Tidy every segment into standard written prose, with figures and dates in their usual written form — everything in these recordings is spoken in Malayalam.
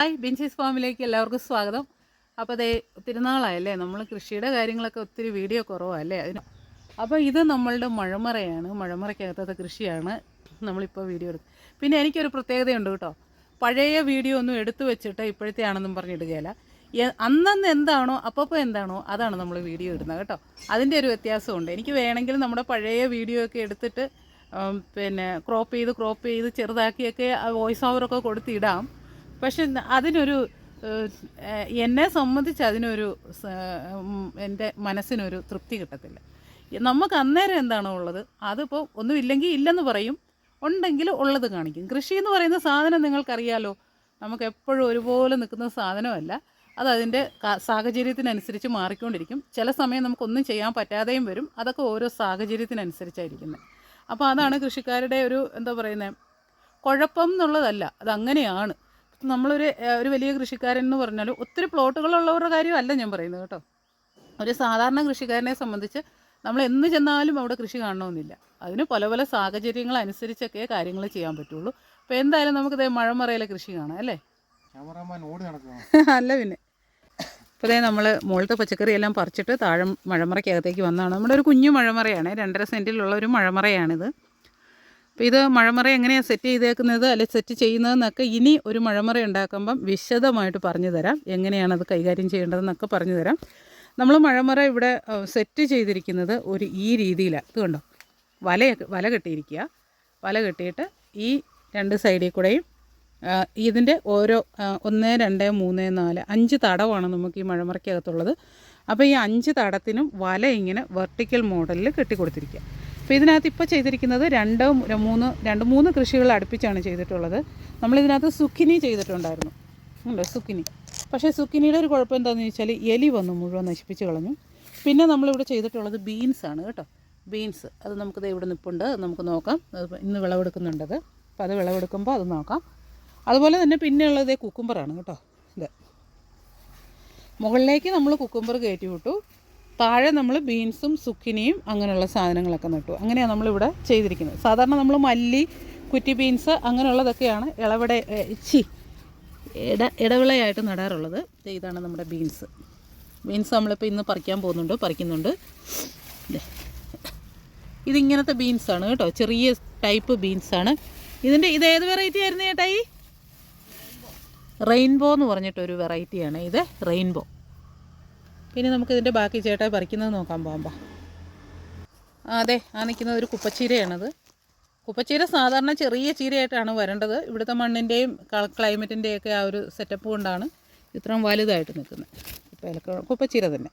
ഹായ് ബിൻസീസ് ഫാമിലേക്ക് എല്ലാവർക്കും സ്വാഗതം. അപ്പോൾ അതേ തിരുനാളായല്ലേ, നമ്മൾ കൃഷിയുടെ കാര്യങ്ങളൊക്കെ ഒത്തിരി വീഡിയോ കുറവല്ലേ അപ്പോൾ ഇത് നമ്മളുടെ മഴമറയാണ്. മഴമറയ്ക്കകത്തത്തെ കൃഷിയാണ് നമ്മളിപ്പോൾ വീഡിയോ എടുക്കുന്നത്. പിന്നെ എനിക്കൊരു പ്രത്യേകതയുണ്ട് കേട്ടോ, പഴയ വീഡിയോ ഒന്നും എടുത്തു വെച്ചിട്ട് ഇപ്പോഴത്തെ ആണെന്നും പറഞ്ഞിടുകയില്ല. അന്നന്ന് എന്താണോ അപ്പോൾ എന്താണോ അതാണ് നമ്മൾ വീഡിയോ ഇടുന്നത് കേട്ടോ. അതിൻ്റെ ഒരു വ്യത്യാസമുണ്ട്. എനിക്ക് വേണമെങ്കിൽ നമ്മുടെ പഴയ വീഡിയോ ഒക്കെ എടുത്തിട്ട് പിന്നെ ക്രോപ്പ് ചെയ്ത് ചെറുതാക്കിയൊക്കെ വോയിസ് ഓവറൊക്കെ കൊടുത്തിടാം. പക്ഷെ അതിനൊരു എന്നെ സംബന്ധിച്ച് അതിനൊരു എൻ്റെ മനസ്സിനൊരു തൃപ്തി കിട്ടത്തില്ല. നമുക്ക് അന്നേരം എന്താണോ ഉള്ളത് അതിപ്പോൾ ഒന്നുമില്ലെങ്കിൽ ഇല്ലെന്ന് പറയും, ഉണ്ടെങ്കിൽ ഉള്ളത് കാണിക്കും. കൃഷി എന്ന് പറയുന്ന സാധനം നിങ്ങൾക്കറിയാലോ, നമുക്ക് എപ്പോഴും ഒരുപോലെ നിൽക്കുന്ന സാധനമല്ല. അതതിൻ്റെ സാഹചര്യത്തിനനുസരിച്ച് മാറിക്കൊണ്ടിരിക്കും. ചില സമയം നമുക്കൊന്നും ചെയ്യാൻ പറ്റാതെയും വരും. അതൊക്കെ ഓരോ സാഹചര്യത്തിനനുസരിച്ചായിരിക്കുന്നത്. അപ്പോൾ അതാണ് കൃഷിക്കാരുടെ ഒരു എന്താ പറയുന്നത്, കുഴപ്പം എന്നുള്ളതല്ല, അതങ്ങനെയാണ്. ഒരു വലിയ കൃഷിക്കാരൻ എന്ന് പറഞ്ഞാൽ ഒത്തിരി പ്ലോട്ടുകളുള്ളവരുടെ കാര്യമല്ല ഞാൻ പറയുന്നത് കേട്ടോ. ഒരു സാധാരണ കൃഷിക്കാരനെ സംബന്ധിച്ച് നമ്മൾ എന്ന് ചെന്നാലും അവിടെ കൃഷി കാണണമെന്നില്ല. അതിന് പല പല സാഹചര്യങ്ങളനുസരിച്ചൊക്കെ കാര്യങ്ങൾ ചെയ്യാൻ പറ്റുള്ളൂ. അപ്പോൾ എന്തായാലും നമുക്കിത് മഴമറയിലെ കൃഷി കാണാം അല്ലേ. അല്ല പിന്നെ ഇപ്പോൾ നമ്മൾ മുകളിലത്തെ പച്ചക്കറിയെല്ലാം പറിച്ചിട്ട് താഴെ മഴമറയ്ക്കകത്തേക്ക് വന്നതാണ്. നമ്മുടെ ഒരു കുഞ്ഞു മഴമറയാണ്, 2.5 സെൻറ്റിലുള്ള ഒരു മഴമറയാണിത്. അപ്പോൾ ഇത് മഴമറ എങ്ങനെയാണ് സെറ്റ് ചെയ്തേക്കുന്നത് അല്ലെ സെറ്റ് ചെയ്യുന്നതെന്നൊക്കെ ഇനി ഒരു മഴമറ ഉണ്ടാക്കുമ്പം വിശദമായിട്ട് പറഞ്ഞു തരാം. എങ്ങനെയാണത് കൈകാര്യം ചെയ്യേണ്ടതെന്നൊക്കെ പറഞ്ഞു തരാം. നമ്മൾ മഴമറ ഇവിടെ സെറ്റ് ചെയ്തിരിക്കുന്നത് ഈ രീതിയിലാണ്. ഇത് കണ്ടോ, വല കെട്ടിയിരിക്കുക. വല കെട്ടിയിട്ട് ഈ 2 സൈഡിൽ കൂടെയും ഇതിൻ്റെ ഓരോ 1, 2, 3, 4, 5 തടമാണ് നമുക്ക് ഈ മഴമറയ്ക്കകത്തുള്ളത്. അപ്പോൾ ഈ 5 തടത്തിനും വല ഇങ്ങനെ വെർട്ടിക്കൽ മോഡലിൽ കെട്ടിക്കൊടുത്തിരിക്കുക. അപ്പോൾ ഇതിനകത്ത് ഇപ്പോൾ ചെയ്തിരിക്കുന്നത് 2-3 കൃഷികൾ അടുപ്പിച്ചാണ് ചെയ്തിട്ടുള്ളത്. നമ്മളിതിനകത്ത് സുക്കിനി ചെയ്തിട്ടുണ്ടായിരുന്നു, ഉണ്ടോ സുക്കിനി. പക്ഷേ സുക്കിനിയുടെ ഒരു കുഴപ്പം എന്താണെന്ന് ചോദിച്ചാൽ എലി വന്നു മുഴുവൻ നശിപ്പിച്ച് കളഞ്ഞു. പിന്നെ നമ്മളിവിടെ ചെയ്തിട്ടുള്ളത് ബീൻസാണ് കേട്ടോ. ബീൻസ് അത് നമുക്കിത് ഇവിടെ നിൽപ്പുണ്ട്, നമുക്ക് നോക്കാം. അത് ഇന്ന് വിളവെടുക്കുന്നുണ്ടത്. അപ്പോൾ അത് വിളവെടുക്കുമ്പോൾ അത് നോക്കാം. അതുപോലെ തന്നെ പിന്നെയുള്ളത് കുക്കുംബറാണ് കേട്ടോ. ഇത് മുകളിലേക്ക് നമ്മൾ കുക്കുംബർ കയറ്റി വിട്ടു, താഴെ നമ്മൾ ബീൻസും സുക്കിനിയും അങ്ങനെയുള്ള സാധനങ്ങളൊക്കെ നട്ടു. അങ്ങനെയാണ് നമ്മളിവിടെ ചെയ്തിരിക്കുന്നത്. സാധാരണ നമ്മൾ മല്ലി, കുറ്റി ബീൻസ് അങ്ങനെയുള്ളതൊക്കെയാണ് ഇടവിളയായിട്ട് നടാറുള്ളത്. ഇതാണ് നമ്മുടെ ബീൻസ്. നമ്മളിപ്പോൾ ഇന്ന് പറിക്കുന്നുണ്ട്. ഇതിങ്ങനത്തെ ബീൻസാണ് കേട്ടോ, ചെറിയ ടൈപ്പ് ബീൻസാണ്. ഇത് ഏത് വെറൈറ്റി ആയിരുന്നു ചേട്ടാ? ഈ റെയിൻബോ എന്ന് പറഞ്ഞിട്ടൊരു വെറൈറ്റിയാണ് ഇത്, റെയിൻബോ. പിന്നെ നമുക്കിതിൻ്റെ ബാക്കി ചേട്ടാ പറിക്കുന്നത് നോക്കാൻ പോകാം. അതെ, നിൽക്കുന്നത് ഒരു കുപ്പച്ചീരയാണത്. കുപ്പച്ചീര സാധാരണ ചെറിയ ചീരയായിട്ടാണ് വരേണ്ടത്. ഇവിടുത്തെ മണ്ണിൻ്റെയും ക്ലൈമറ്റിൻ്റെയൊക്കെ ആ ഒരു സെറ്റപ്പ് കൊണ്ടാണ് ഇത്രയും വലുതായിട്ട് നിൽക്കുന്നത്. ഇപ്പോൾ കുപ്പച്ചീര തന്നെ.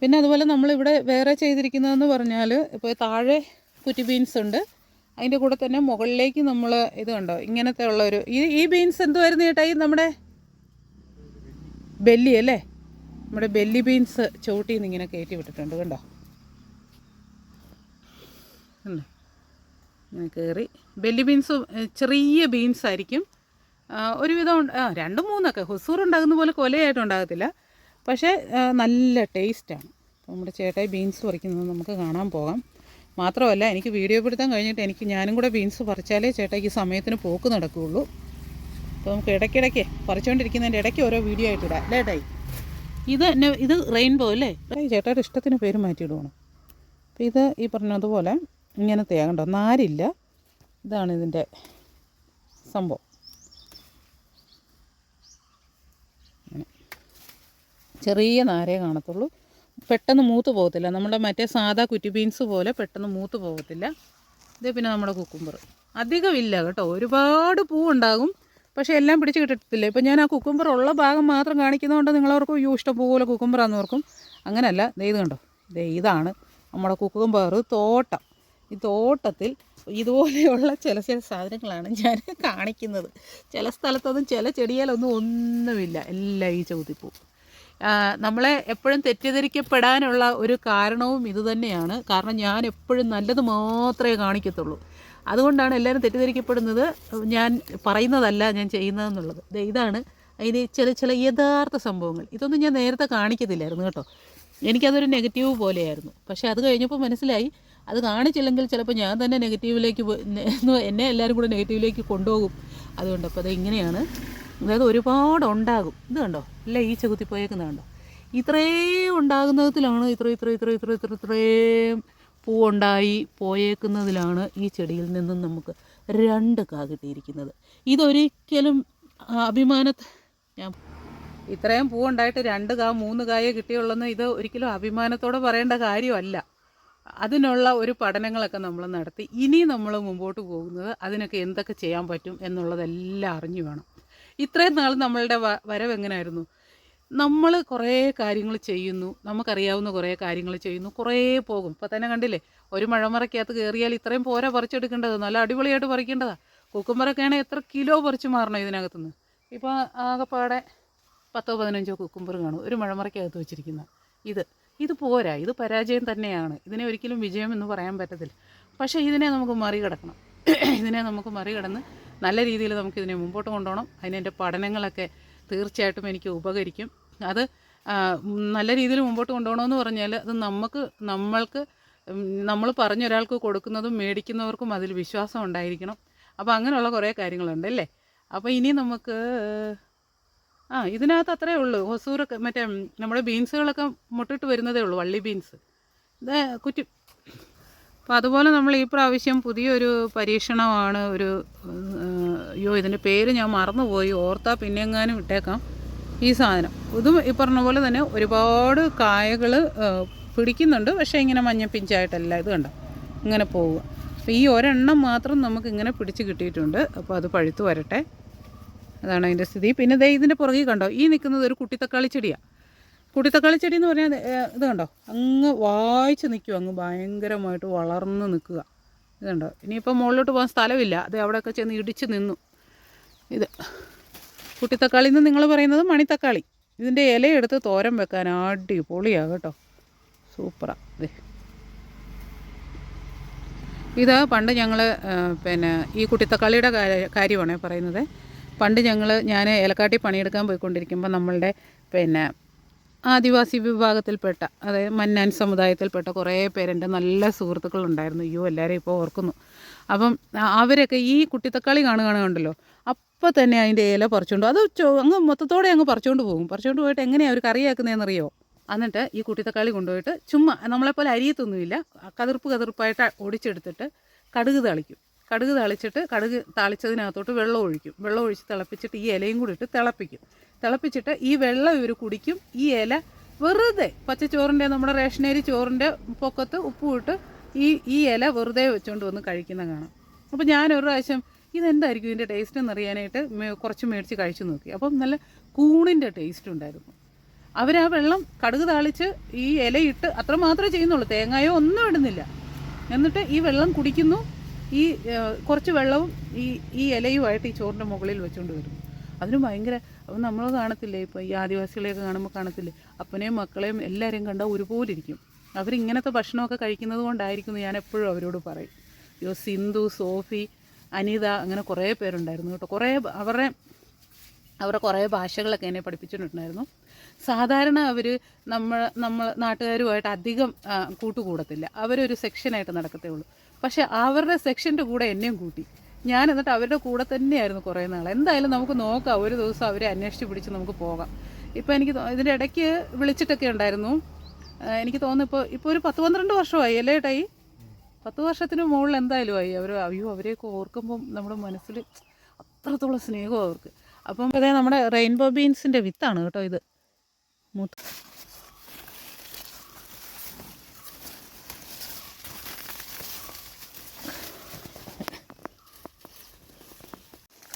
പിന്നെ അതുപോലെ നമ്മളിവിടെ വേറെ ചെയ്തിരിക്കുന്നതെന്ന് പറഞ്ഞാൽ, ഇപ്പോൾ താഴെ കുറ്റി ബീൻസ് ഉണ്ട്, അതിൻ്റെ കൂടെ തന്നെ മുകളിലേക്ക് നമ്മൾ ഇത് കണ്ടോ ഇങ്ങനത്തെ ഉള്ളൊരു ഈ ബീൻസ് എന്തുവായിരുന്നു ചേട്ടാ? ഈ നമ്മുടെ ബെല്ലി അല്ലേ, നമ്മുടെ ബെല്ലി ബീൻസ് ചവിട്ടിൽ നിന്ന് ഇങ്ങനെ കയറ്റി വിട്ടിട്ടുണ്ട് കണ്ടോ. ഇങ്ങനെ കയറി ബെല്ലി ബീൻസ് ചെറിയ ബീൻസ് ആയിരിക്കും. ഒരുവിധം 2-3 ഹുസൂർ ഉണ്ടാകുന്ന പോലെ കൊലയായിട്ടുണ്ടാകത്തില്ല, പക്ഷേ നല്ല ടേസ്റ്റാണ്. നമ്മുടെ ചേട്ടായി ബീൻസ് പറിക്കുന്നത് നമുക്ക് കാണാൻ പോകാം. മാത്രമല്ല, എനിക്ക് വീഡിയോ പിടുത്തം കഴിഞ്ഞിട്ട് ഞാനും കൂടെ ബീൻസ് പറിച്ചാലേ ചേട്ടായിക്ക് സമയത്തിന് പോക്ക് നടക്കുകയുള്ളൂ. അപ്പോൾ നമുക്ക് ഇടയ്ക്കിടയ്ക്ക് പറിച്ചുകൊണ്ടിരിക്കുന്നതിൻ്റെ ഇടയ്ക്ക് ഓരോ വീഡിയോ ആയിട്ട് ഇടാം അല്ലേ ചേട്ടായി? ഇത് റെയിൻബോ അല്ലേ? ചേട്ടായുടെ ഇഷ്ടത്തിന് പേര് മാറ്റിയിടുവാണ്. അപ്പോൾ ഇത് ഈ പറഞ്ഞതുപോലെ ഇങ്ങനത്തെ കണ്ടോ, നാരില്ല. ഇതാണ് ഇതിൻ്റെ സംഭവം. ചെറിയ നാരേ കാണത്തുള്ളൂ, പെട്ടെന്ന് മൂത്ത് പോകത്തില്ല. നമ്മുടെ മറ്റേ സാധാ കുറ്റി ബീൻസ് പോലെ പെട്ടെന്ന് മൂത്ത് പോകത്തില്ല. ഇതേ പിന്നെ നമ്മുടെ കുക്കുംബർ അധികമില്ല കേട്ടോ, ഒരുപാട് പൂവുണ്ടാകും, പക്ഷേ എല്ലാം പിടിച്ച് കിട്ടത്തില്ല. ഇപ്പോൾ ഞാൻ ആ കുക്കുംബർ ഉള്ള ഭാഗം മാത്രം കാണിക്കുന്നതുകൊണ്ട് നിങ്ങളവർക്കും ഇഷ്ടംപോലെ കുക്കുംബറാന്ന് ഓർക്കും. അങ്ങനല്ല, ഇത് കണ്ടോ, ഇതാണ് നമ്മുടെ കുക്കുംബർ തോട്ടം. ഈ തോട്ടത്തിൽ ഇതുപോലെയുള്ള ചില സാധനങ്ങളാണ് ഞാൻ കാണിക്കുന്നത്. ചില സ്ഥലത്തൊന്നും ചില ചെടിയിലൊന്നും ഒന്നുമില്ല, എല്ലാം ഈ ചവിട്ടിപ്പൂ. നമ്മളെ എപ്പോഴും തെറ്റിദ്ധരിക്കപ്പെടാനുള്ള ഒരു കാരണവും ഇതുതന്നെയാണ്. കാരണം ഞാൻ എപ്പോഴും നല്ലത് മാത്രമേ കാണിക്കത്തുള്ളൂ. അതുകൊണ്ടാണ് എല്ലാവരും തെറ്റിദ്ധരിക്കപ്പെടുന്നത്, ഞാൻ പറയുന്നതല്ല ഞാൻ ചെയ്യുന്നതെന്നുള്ളത്. ഇതാണ് അതിന് ചില യഥാർത്ഥ സംഭവങ്ങൾ. ഇതൊന്നും ഞാൻ നേരത്തെ കാണിക്കത്തില്ലായിരുന്നു കേട്ടോ. എനിക്കതൊരു നെഗറ്റീവ് പോലെയായിരുന്നു. പക്ഷേ അത് കഴിഞ്ഞപ്പോൾ മനസ്സിലായി, അത് കാണിച്ചില്ലെങ്കിൽ ചിലപ്പോൾ ഞാൻ തന്നെ നെഗറ്റീവിലേക്ക് എന്നെ എല്ലാവരും കൂടെ നെഗറ്റീവിലേക്ക് കൊണ്ടുപോകും. അതുകൊണ്ട് അപ്പോൾ അത് ഇങ്ങനെയാണ്, അതായത് ഒരുപാട് ഉണ്ടാകും. ഇത് കണ്ടോ, എല്ലാം ഈ ചെകുത്തി പോയേക്കുന്നത് കണ്ടോ, ഇത്രയും ഉണ്ടാകുന്നതിലാണ് ഇത്രയും പൂവുണ്ടായി പോയേക്കുന്നതിലാണ് ഈ ചെടിയിൽ നിന്നും നമുക്ക് 2 കാ കിട്ടിയിരിക്കുന്നത്. ഇതൊരിക്കലും ഞാൻ ഇത്രയും പൂവുണ്ടായിട്ട് 2 കാ 3 കായേ കിട്ടിയുള്ളെന്ന് ഇത് ഒരിക്കലും അഭിമാനത്തോടെ പറയേണ്ട കാര്യമല്ല. അതിനുള്ള ഒരു പഠനങ്ങളൊക്കെ നമ്മൾ നടത്തി ഇനി നമ്മൾ മുമ്പോട്ട് പോകുന്നത് അതിനൊക്കെ എന്തൊക്കെ ചെയ്യാൻ പറ്റും എന്നുള്ളതെല്ലാം അറിഞ്ഞു വേണം. ഇത്രയും നാൾ നമ്മളുടെ വരവ് എങ്ങനെയായിരുന്നു? നമ്മൾ കുറേ കാര്യങ്ങൾ ചെയ്യുന്നു, നമുക്കറിയാവുന്ന കുറേ കാര്യങ്ങൾ ചെയ്യുന്നു, കുറേ പോകും. ഇപ്പം തന്നെ കണ്ടില്ലേ, ഒരു മഴമറയ്ക്കകത്ത് കയറിയാൽ ഇത്രയും പോരാ പറിച്ചെടുക്കേണ്ടത്, നല്ല അടിപൊളിയായിട്ട് പറിക്കേണ്ടതാണ്. കുക്കുമ്പറൊക്കെ ആണെങ്കിൽ എത്ര കിലോ പറിച്ച് മാറണം ഇതിനകത്തുനിന്ന്. ഇപ്പോൾ ആകെപ്പാടെ 10-15 കുക്കുമ്പർ കാണും ഒരു മഴമറയ്ക്കകത്ത് വെച്ചിരിക്കുന്നത്. ഇത് പോരാ, ഇത് പരാജയം തന്നെയാണ്. ഇതിനെ ഒരിക്കലും വിജയം എന്ന് പറയാൻ പറ്റത്തില്ല. പക്ഷേ ഇതിനെ നമുക്ക് മറികടക്കണം. ഇതിനെ നമുക്ക് മറികടന്ന് നല്ല രീതിയിൽ നമുക്കിതിനെ മുമ്പോട്ട് കൊണ്ടുപോകണം. അതിനെൻ്റെ പഠനങ്ങളൊക്കെ തീർച്ചയായിട്ടും എനിക്ക് ഉപകരിക്കും. അത് നല്ല രീതിയിൽ മുമ്പോട്ട് കൊണ്ടുപോകണമെന്ന് പറഞ്ഞാൽ അത് നമ്മൾ പറഞ്ഞൊരാൾക്ക് കൊടുക്കുന്നതും മേടിക്കുന്നവർക്കും അതിൽ വിശ്വാസം ഉണ്ടായിരിക്കണം. അപ്പോൾ അങ്ങനെയുള്ള കുറേ കാര്യങ്ങളുണ്ട് അല്ലേ. അപ്പോൾ ഇനി നമുക്ക് ഇതിനകത്ത് അത്രയേ ഉള്ളൂ. ഹൊസൂറൊക്കെ മറ്റേ നമ്മുടെ ബീൻസുകളൊക്കെ മുട്ടിട്ട് വരുന്നതേ ഉള്ളൂ, വള്ളി ബീൻസ്. ഇത് കുറ്റി. അപ്പോൾ അതുപോലെ നമ്മൾ ഈ പ്രാവശ്യം പുതിയൊരു പരീക്ഷണമാണ്. ഇതിൻ്റെ പേര് ഞാൻ മറന്നുപോയി, ഓർത്താൽ പിന്നെ എങ്ങാനും ഇട്ടേക്കാം. ഈ സാധനം ഇതും ഈ പറഞ്ഞ പോലെ തന്നെ ഒരുപാട് കായകൾ പിടിക്കുന്നുണ്ട്. പക്ഷേ ഇങ്ങനെ മഞ്ഞപ്പിഞ്ചായിട്ടല്ല, ഇത് കണ്ടോ ഇങ്ങനെ പോവുക. അപ്പോൾ ഈ ഒരെണ്ണം മാത്രം നമുക്ക് ഇങ്ങനെ പിടിച്ച് കിട്ടിയിട്ടുണ്ട്. അപ്പോൾ അത് പഴുത്ത് വരട്ടെ, അതാണ് അതിൻ്റെ സ്ഥിതി. പിന്നെ ദേ ഇതിൻ്റെ പുറകിൽ കണ്ടോ, ഈ നിൽക്കുന്നത് ഒരു കുട്ടിത്തക്കാളി ചെടിയാണ്. കുട്ടിത്തക്കാളി ചെടി എന്ന് പറഞ്ഞാൽ ഇത് കണ്ടോ, അങ്ങ് വായിച്ച് നിൽക്കുക, അങ്ങ് ഭയങ്കരമായിട്ട് വളർന്ന് നിൽക്കുക. ഇത് കണ്ടോ, ഇനിയിപ്പോൾ മുകളിലോട്ട് പോകാൻ സ്ഥലമില്ല, അത് അവിടെയൊക്കെ ചെന്ന് ഇടിച്ച് നിന്നു. ഇത് കുട്ടിത്തക്കാളി എന്ന് നിങ്ങൾ പറയുന്നത് മണിത്തക്കാളി. ഇതിൻ്റെ ഇലയെടുത്ത് തോരൻ വെക്കാൻ അടിപൊളിയാണ് കേട്ടോ, സൂപ്പറാണ്. ഇത് പണ്ട് ഞങ്ങൾ ഈ കുട്ടിത്തക്കാളിയുടെ കാര്യമാണ് പറയുന്നത്. പണ്ട് ഞാൻ ഏലക്കാട്ടി പണിയെടുക്കാൻ പോയിക്കൊണ്ടിരിക്കുമ്പോൾ നമ്മളുടെ ആദിവാസി വിഭാഗത്തിൽപ്പെട്ട, അതായത് മന്നാൻ സമുദായത്തിൽപ്പെട്ട കുറേ പേരെൻ്റെ നല്ല സുഹൃത്തുക്കളുണ്ടായിരുന്നു. എല്ലാവരെയും ഇപ്പോൾ ഓർക്കുന്നു. അപ്പം അവരൊക്കെ ഈ കുട്ടിത്തക്കാളി കാണുകയാണുണ്ടല്ലോ, അപ്പോൾ തന്നെ അതിൻ്റെ ഇല പറിച്ചുകൊണ്ട് അത് അങ്ങ് മൊത്തത്തോടെ അങ്ങ് പറിച്ചുകൊണ്ട് പോകും. പറിച്ചുകൊണ്ട് പോയിട്ട് എങ്ങനെയാണ് അവർ കറിയാക്കുന്നതെന്നറിയോ? എന്നിട്ട് ഈ കുട്ടിത്തക്കാളി കൊണ്ടുപോയിട്ട് ചുമ്മാ നമ്മളെപ്പോലെ അരിയത്തൊന്നുമില്ല, കതിർപ്പായിട്ട് ഒടിച്ചെടുത്തിട്ട് കടുക് താളിക്കും. കടുക് താളിച്ചതിനകത്തോട്ട് വെള്ളം ഒഴിച്ച് തിളപ്പിച്ചിട്ട് ഈ ഇലയും കൂടി ഇട്ട് തിളപ്പിച്ചിട്ട് ഈ വെള്ളം ഇവർ കുടിക്കും. ഈ ഇല വെറുതെ പച്ചച്ചോറിൻ്റെ, നമ്മുടെ റേഷനരി ചോറിൻ്റെ പൊക്കത്ത് ഉപ്പും ഇട്ട് ഈ ഇല വെറുതെ വെച്ചുകൊണ്ട് വന്ന് കഴിക്കുന്ന കാണാം. അപ്പോൾ ഞാനൊരു പ്രാവശ്യം ഇതെന്തായിരിക്കും ഇതിൻ്റെ ടേസ്റ്റ് എന്നറിയാനായിട്ട് കുറച്ച് മേടിച്ച് കഴിച്ചു നോക്കി. അപ്പം നല്ല കൂണിൻ്റെ ടേസ്റ്റ് ഉണ്ടായിരുന്നു. അവർ വെള്ളം കടുക് താളിച്ച് ഈ ഇലയിട്ട് അത്ര മാത്രമേ ചെയ്യുന്നുള്ളൂ, തേങ്ങയോ ഒന്നും ഇടുന്നില്ല. എന്നിട്ട് ഈ വെള്ളം കുടിക്കുന്നു. ഈ കുറച്ച് വെള്ളവും ഈ ഇലയുമായിട്ട് ഈ ചോറിൻ്റെ മുകളിൽ വെച്ചുകൊണ്ട് വരും. അതിന് ഭയങ്കര, അപ്പം നമ്മൾ കാണത്തില്ലേ, ഇപ്പോൾ ഈ ആദിവാസികളെയൊക്കെ കാണുമ്പോൾ കാണത്തില്ലേ, അപ്പനെയും മക്കളെയും എല്ലാവരെയും കണ്ടാൽ ഒരുപോലെ ഇരിക്കും. അവരിങ്ങനത്തെ ഭക്ഷണമൊക്കെ കഴിക്കുന്നത് കൊണ്ടായിരിക്കും ഞാൻ എപ്പോഴും അവരോട് പറയും. സിന്ധു, സോഫി, അനിത, അങ്ങനെ കുറേ പേരുണ്ടായിരുന്നു കേട്ടോ. അവരുടെ കുറേ ഭാഷകളൊക്കെ എന്നെ പഠിപ്പിച്ചിട്ടുണ്ടായിരുന്നു. സാധാരണ അവർ നമ്മൾ നാട്ടുകാരുമായിട്ട് അധികം കൂട്ടുകൂടത്തില്ല, അവരൊരു സെക്ഷനായിട്ട് നടക്കത്തേ ഉള്ളൂ. പക്ഷേ അവരുടെ സെക്ഷൻ്റെ കൂടെ എന്നെയും കൂട്ടി. ഞാൻ എന്നിട്ട് അവരുടെ കൂടെ തന്നെയായിരുന്നു കുറേ നാൾ. എന്തായാലും നമുക്ക് നോക്കാം, ഒരു ദിവസം അവരെ അന്വേഷിച്ച് പിടിച്ച് നമുക്ക് പോകാം. ഇപ്പോൾ എനിക്ക് ഇതിൻ്റെ ഇടയ്ക്ക് വിളിച്ചിട്ടൊക്കെ ഉണ്ടായിരുന്നു. എനിക്ക് തോന്നുന്നു ഇപ്പോൾ ഒരു 10-12 വർഷമായി അല്ലേ ഏട്ടായി? 10 വർഷത്തിന് മുകളിൽ എന്തായാലും ആയി. അവരെയൊക്കെ ഓർക്കുമ്പം നമ്മുടെ മനസ്സിൽ അത്രത്തോളം സ്നേഹവും അവർക്ക്. അപ്പം അതേ നമ്മുടെ റെയിൻബോ ബീൻസിൻ്റെ വിത്താണ് കേട്ടോ ഇത്.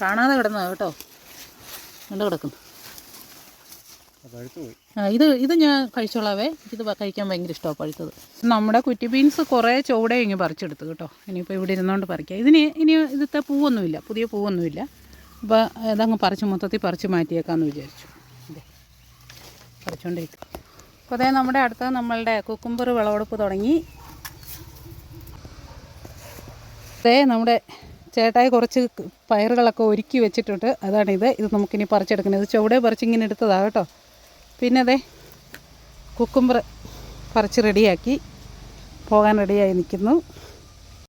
കാണാതെ കിടന്നതാണ് കേട്ടോ, കണ്ടു കിടക്കുന്നു. ഇത് ഞാൻ കഴിച്ചോളാവേ, ഇത് കഴിക്കാൻ ഭയങ്കര ഇഷ്ടമാണ് പഴുത്തത്. നമ്മുടെ കുറ്റി ബീൻസ് കുറേ ചുവടെ ഇങ്ങനെ പറിച്ചെടുത്തു കേട്ടോ. ഇനിയിപ്പോൾ ഇവിടെ ഇരുന്നുകൊണ്ട് പറിക്കാം. ഇനി ഇതിത്തെ പൂവൊന്നുമില്ല, പുതിയ പൂവൊന്നുമില്ല. അപ്പോൾ അതങ്ങ് മൊത്തത്തിൽ പറിച്ച് മാറ്റിയേക്കാമെന്ന് വിചാരിച്ചു. അതെ, പറിച്ചുകൊണ്ടിരിക്കും. അപ്പോൾ അതേ നമ്മുടെ അടുത്ത നമ്മളുടെ കുക്കുംബർ വിളവെടുപ്പ് തുടങ്ങി. അതേ നമ്മുടെ ചേട്ടായി കുറച്ച് പയറുകളൊക്കെ ഒരുക്കി വെച്ചിട്ടുണ്ട്. അതാണിത്. ഇത് നമുക്കിനി പറിച്ചെടുക്കുന്നത്. ഇത് ചുവടെ പറിച്ചിങ്ങനെ എടുത്തതാണ് കേട്ടോ. പിന്നെ അതെ കുക്കുംബർ പറിച്ച് റെഡിയാക്കി പോകാൻ റെഡിയായി നിൽക്കുന്നു.